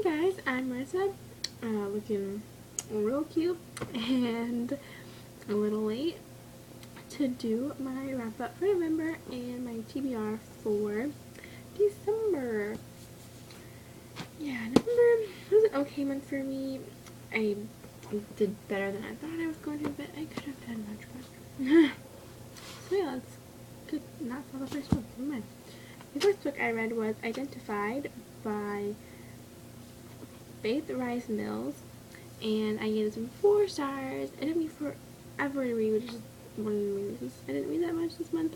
Hey guys, I'm Marissa, looking real cute and a little late to do my wrap up for November and my TBR for December. Yeah, November was an okay month for me. I did better than I thought I was going to, but I could have done much better. So yeah, let's not saw the first book. Never mind. The first book I read was Identified by Faith Rice Mills, and I gave it 4 stars. It took me forever to read, which is one of the reasons I didn't read that much this month,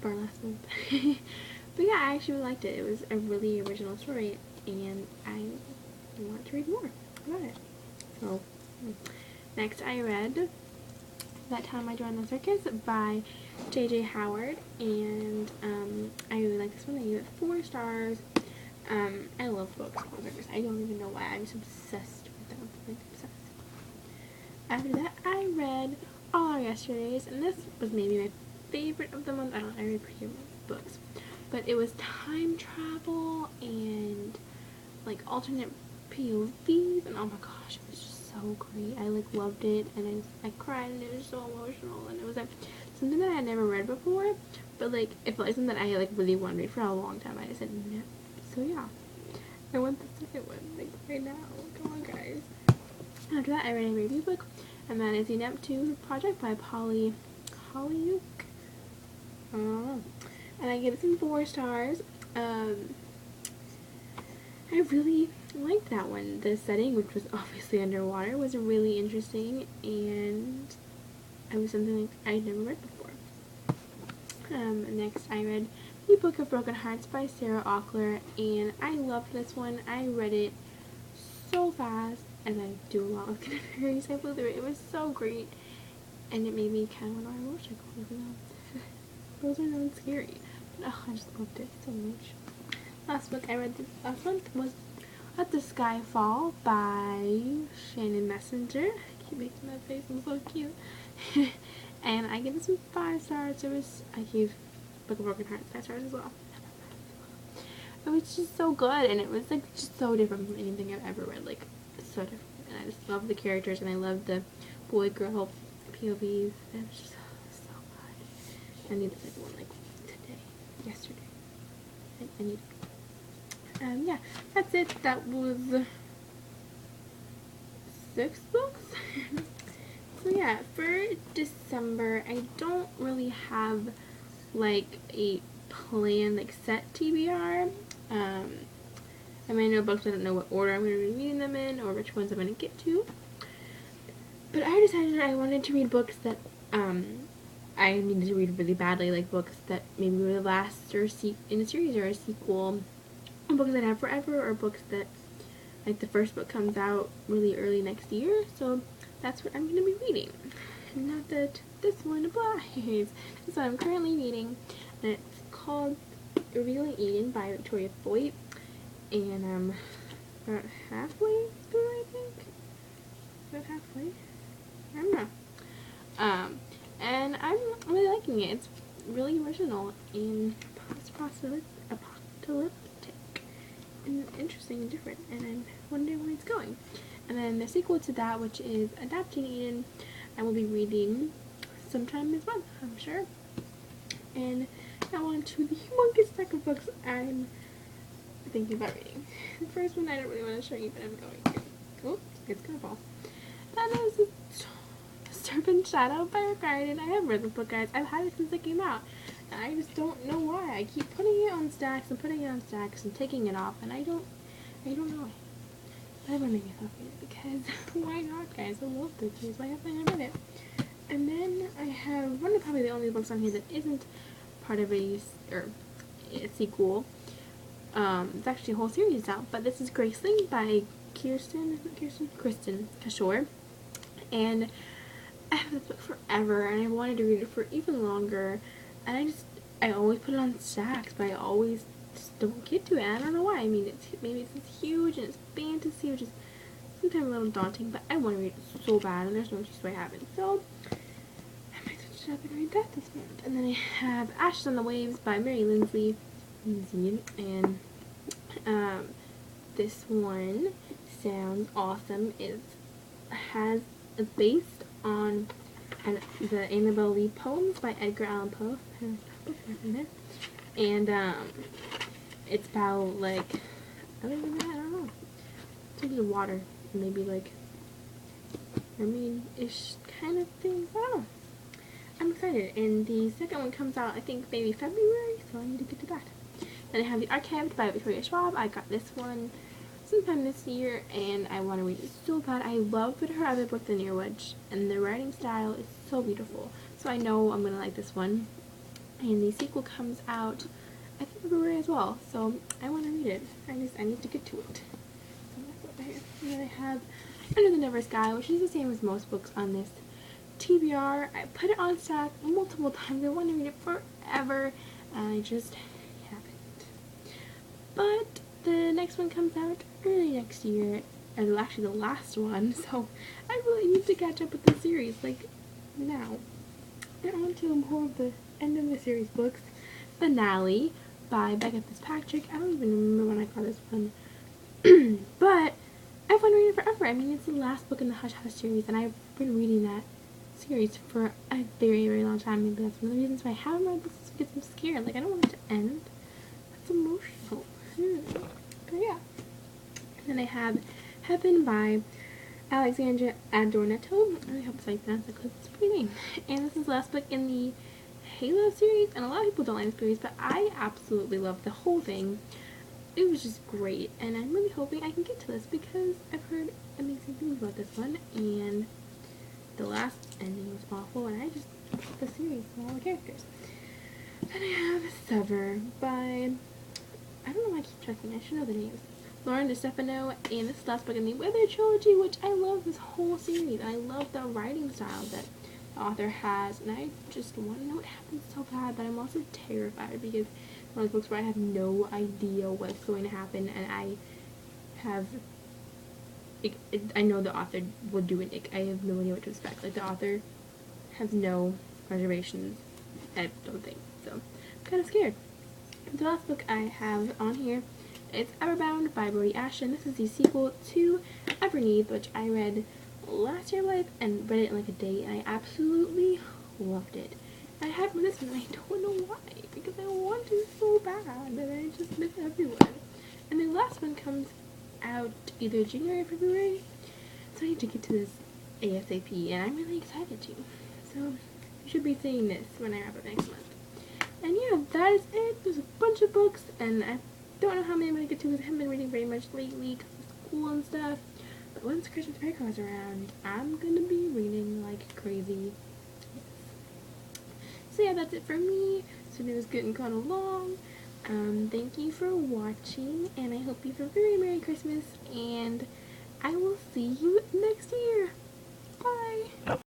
or last month. But yeah, I actually really liked it. It was a really original story, and I want to read more about it. So, next I read That Time I Joined the Circus by J.J. Howard, and I really like this one. I gave it 4 stars. I love books about circus. I don't even know why. I'm just obsessed with them. Like, obsessed. After that, I read All Our Yesterdays, and this was maybe my favorite of the month. I read pretty much books. But it was time travel and, like, alternate POVs, and oh my gosh, it was just so great. I, like, loved it, and I cried, and it was so emotional, and it was, like, something that I had never read before, but, like, it felt like something that I, like, really wanted to read for a long time. I just said, no. So yeah, I want the second one, like, right now. Come on, guys. After that, I read a review book, and that is The Neptune Project by Holly Hook. I don't know. And I gave it some 4 stars. I really liked that one. The setting, which was obviously underwater, was really interesting, and it was something like I'd never read before. Next, I read The Book of Broken Hearts by Sarah Auckler, and I loved this one. I read it so fast, as I do a lot with Canaries. I flew through it. It was so great, and it made me kind of want to ride a motorcycle, even though those are not scary. But oh, I just loved it so much. Last book I read last month was Let the Sky Fall by Shannon Messenger. I keep making that face, I'm so cute. And I gave it some 5 stars. I gave Book of Broken Hearts 5 stars as well. It was just so good, and it was like just so different from anything I've ever read. Like, so different. And I just love the characters, and I love the boy-girl POVs. It was just so good. I need the second one like today, yesterday. I need it. Yeah, that's it. That was 6 books. So yeah, for December, I don't really have like a plan, like set TBR. I might know books, I don't know what order I'm going to be reading them in or which ones I'm going to get to. But I decided I wanted to read books that I needed to read really badly, like books that maybe were the last or in a series or a sequel, or books that I have forever, or books that like the first book comes out really early next year. So that's what I'm going to be reading. Not that this one applies. So I'm currently reading, and it's called Revealing Eden by Victoria Foyt, and I'm about halfway through, I think. About halfway? I don't know. And I'm really liking it. It's really original and post-apocalyptic and interesting and different, and I'm wondering where it's going. And then the sequel to that, which is Adapting Eden, I will be reading sometime this month, I'm sure. And now on to the humongous stack of books I'm thinking about reading. The first one I don't really want to show you, but I'm going to. Oh, it's gonna fall. That is The Serpent Shadow by Ricardo. I have read the book, guys. I've had it since it came out. And I just don't know why. I keep putting it on stacks and putting it on stacks and taking it off, and I don't know. I want to make myself read it because why not, guys? I love the series. Why haven't I read it? And then I have one of probably the only books on here that isn't part of a sequel. It's actually a whole series out, but this is Graceling by Kristen Cashore, and I have this book forever, and I wanted to read it for even longer, and I always put it on stacks, but I always just don't get to it. I don't know why. I mean, maybe it's huge and it's fantasy, which is sometimes a little daunting, but I want to read it so bad, and there's no excuse why I haven't. So I might switch it up and read that this month. And then I have Ashes on the Waves by Mary Lindsay, and this one sounds awesome. It's based on the Annabelle Lee poems by Edgar Allan Poe. And it's about like, other than that, I don't know. It's like the water, maybe like mermaid-ish kind of thing. I don't know. I'm excited. And the second one comes out, I think, maybe February, so I need to get to that. Then I have The Archived by Victoria Schwab. I got this one sometime this year, and I want to read it so bad. I loved her other book, The Near Witch, and the writing style is so beautiful. So I know I'm going to like this one. And the sequel comes out, I think, February as well. So I want to read it. I need to get to it. So that's what and then I have Under the Never Sky, which is the same as most books on this TBR. I put it on stack multiple times. I want to read it forever, and I just haven't. But the next one comes out early next year, and actually the last one, so I really need to catch up with the series, like, now. They're on to more of the end of the series books. Finale by Becca Fitzpatrick. I don't even remember when I got this one. But I've been reading it forever. I mean, it's the last book in the Hush Hush series, and I've been reading that series for a very, very long time. Maybe that's one of the reasons why I haven't read this, is because I'm scared. Like, I don't want it to end. That's emotional. But yeah. And then I have Heaven by Alexandra Adornetto. I hope I pronounced that because it's a pretty name. And this is the last book in the Halo series, and a lot of people don't like the series, but I absolutely love the whole thing. It was just great, and I'm really hoping I can get to this because I've heard amazing things about this one, and the last ending was awful, and I just love the series and all the characters. Then I have Sever by, I don't know why I keep checking, I should know the names. Lauren DeStefano, and this is the last book in the Wither trilogy, which I love this whole series. I love the writing style that the author has, and I just want to know what happens so bad, but I'm also terrified because it's one of those books where I have no idea what's going to happen, and I know the author will do an ick. I have no idea what to expect. Like, the author has no reservations, I don't think, so I'm kind of scared. The last book I have on here, it's Everbound by Brody Ashton. This is the sequel to Everneath, which I read last year and read it in like a day, and I absolutely loved it. I haven't read this one, and I don't know why, because I want to so bad, and I just miss everyone. And the last one comes out either January or February, so I need to get to this ASAP, and I'm really excited to. So you should be seeing this when I wrap up next month. And yeah, that is it. There's a bunch of books, and I don't know how many I'm going to get to because I haven't been reading very much lately because of school and stuff. But once Christmas break comes around, I'm going to be reading like crazy. So yeah, that's it for me. So it was getting kind of long. Thank you for watching, and I hope you have a very Merry Christmas, and I will see you next year. Bye!